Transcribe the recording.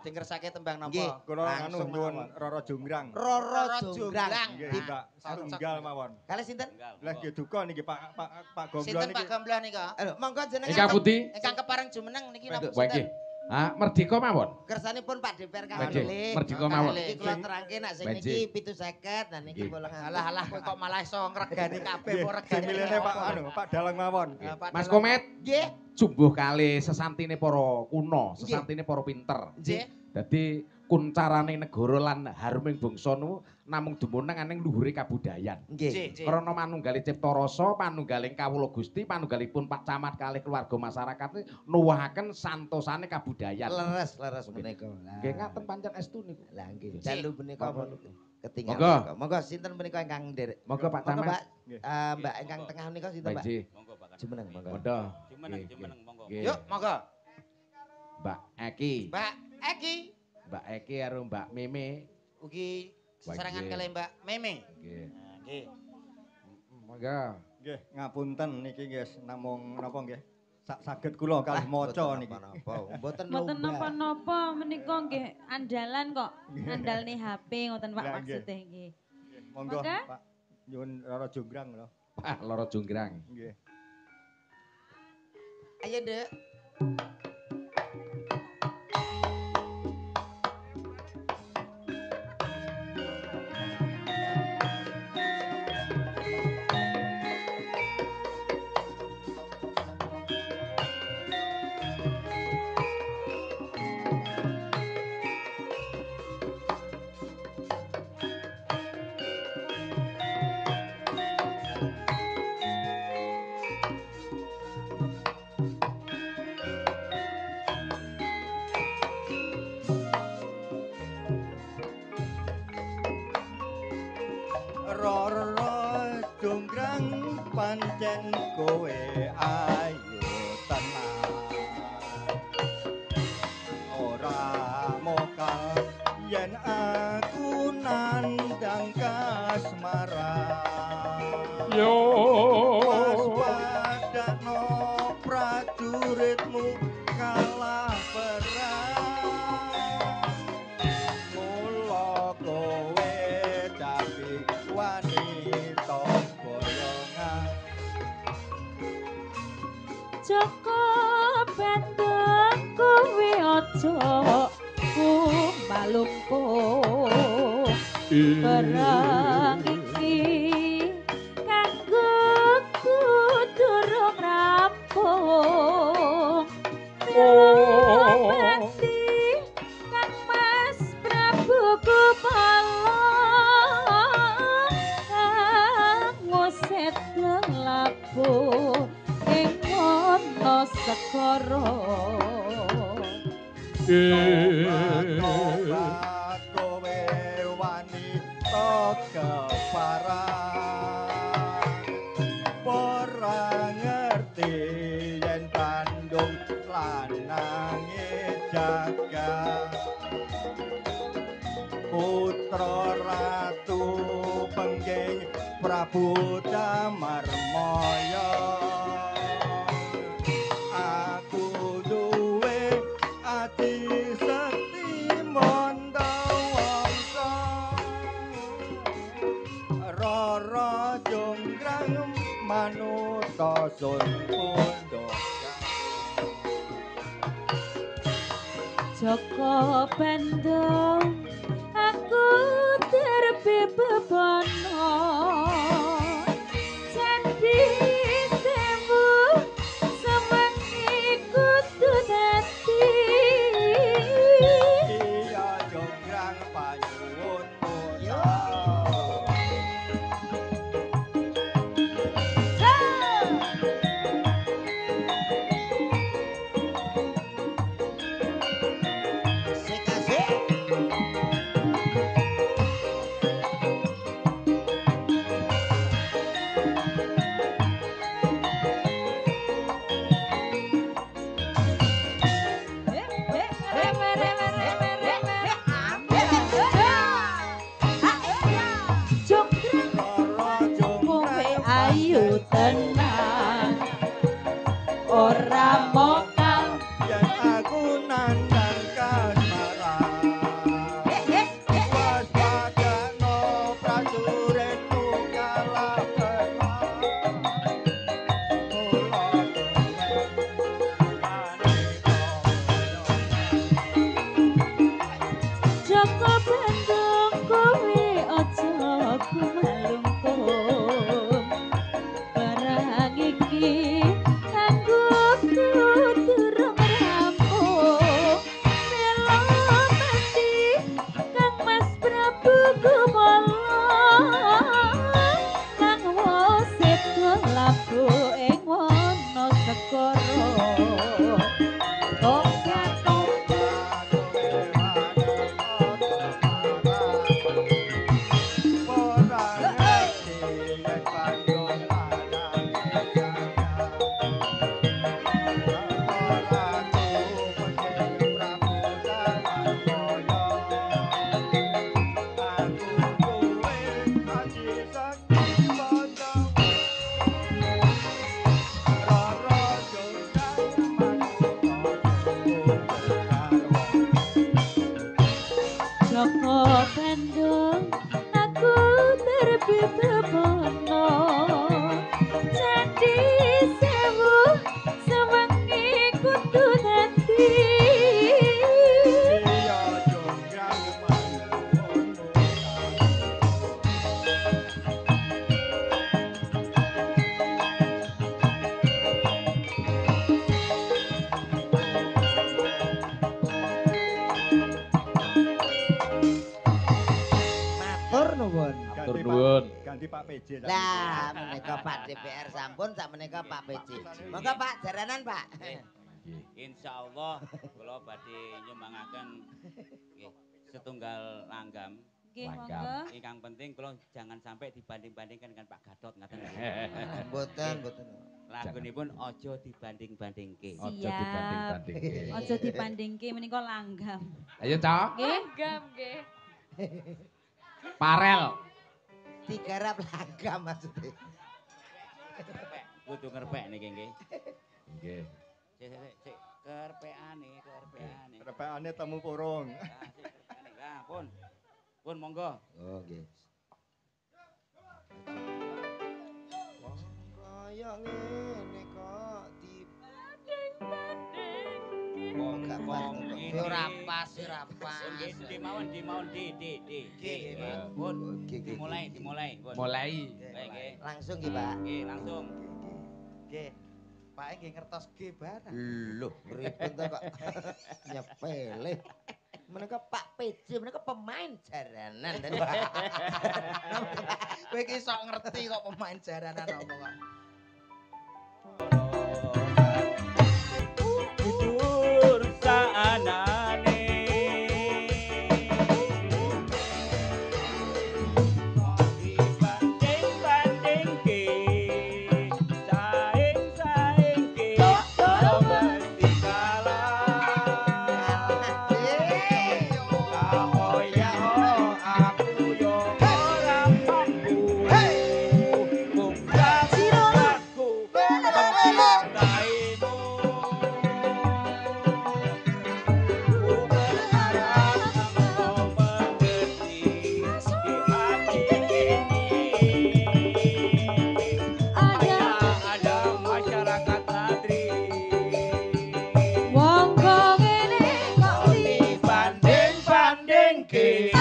badhe ngersake tembang napa? Nggih, kula anu nyuwun Roro Jonggrang. Roro Jonggrang. Nggih, Mbak setunggal mawon. Kalih sinten? Lah nggih duka niki Pak Gomblo Sinten niki. Pak Gomblo nika? Aduh, monggo jenengan. Ingkang pundi? Ingkang kepareng jumeneng niki napa Wah iki. sinten? Ah, merdeka mawon. Kersanipun Pak DPR Nggih, kalih. merdeka mawon. Iki kula terangke nek sing Benji. niki 750 nah niki bolong alah kowe kok malah iso ngregani kabeh Nggih, kok regane. similene Pak anu, Pak Dalang mawon. Mas Komet. Nggih. Jumbuh kali sesantine para kuno, sesantine para pinter. Nggih. Dadi kuncarane negara lan haruming bangsa nu namung dumunung aning luhure kabudayan. Nggih. Krana manunggaling cipta rasa, panunggaling kawula Gusti, panunggalipun Pak Camat kalih keluarga masyarakat nuwuhaken santosane kabudayan. Leres menika. Nggih ngaten pancen estu niku. Lah nggih. Dalu menika ketinggalan. Monggo. Monggo sinten menika ingkang nderek? Monggo Pak Camat. Mbak. Mbak ingkang tengah menika sinten, Mbak? Monggo Pak. Jumeneng monggo. Monggo. Jumeneng monggo. Yuk, monggo. Mbak Eki. Mbak Eki. Mbak Eki karo Mbak Meme. Ugi sesarengan kalih Mbak Meme. Nggih. Nggih. Monggo. Nggih, ngapunten niki nggih namung napa nggih? Saged kula kalih maca niki. Mboten Mboten napa-napa menika nggih andalan kok. Andalne HP ngoten Pak Lah, maksude nggih. Monggo Monggo. Pak. Nyuwun Roro Jonggrang lho. Pak Loro Jonggrang. Nggih. Ayo, Dek. Roro Jonggrang pancen kowe ayu tenan. Ora mokal yen aku nandang kasmaran. Yo. Waspadano prajuritmu kalah perang. Mula kowe tapi wanita boyongan. Joko bandeng kowe aja malungkung. Perang iki kanggo durung rampung. Mati Kang Mas Prabu Kupala nguset lelabuh ing ana sekara. Tobat kowe wanita keparang. Ora ngerti yen kandung lanange jagat. Putra Ratu Pengging Prabu Damarmaya. Aku duwe ati sekti mandawangsa. Roro Jonggrang manuta sun pundhaka. Joko bandeng aku terbe bebono. Candi sewu sewengi kudu dadi. Iya Jonggrang panyuwun musa. Asik-asik. ganti Pak PJ. Lah menika Pak DPR sampun sak menika Pak PJ. Monggo Pak jaranan Pak. Insyaallah kula badhe nyumbangaken nggih setunggal langgam. Nggih, Langgam. monggo. Ingkang penting kula jangan sampai dibanding-bandingkan dengan Pak Gatot ngaten. Mboten, mboten. Lagunipun aja dibanding-bandingke. Ojo Siap. dibanding-bandingke. Aja dibandingke menika langgam. Ayo, Cok. Nggih. Langgam nggih. Parel. Digarap langgam maksudnya. Kudu ngerpek niki nggih. Nggih. Cek kerpeane. Repekane temu purung. Lah pun. Pun monggo. Oh nggih. Wong kaya ngene kok Wong gak pas. Ora pas, ora pas. Di mawon di. Nggih. Pun. Nggih, nggih. Dimulai pun. Mulai. Baik nggih. Langsung nggih Pak. Nggih, langsung. Nggih. Pak nggih ngertos G barang. Loh, ribet to kok. Nyepele. Mereka Pak PJ, mereka pemain jaranan. Kowe iki sok ngerti kok pemain jaranan apa kok. Tidur saanane dibanding-bandingke saing-saingke yo mesti kalah kau ya aku yo ora mampu bukan siratku mencintaimu ada masyarakat ladri Wong kok ngene kok dibanding-bandingke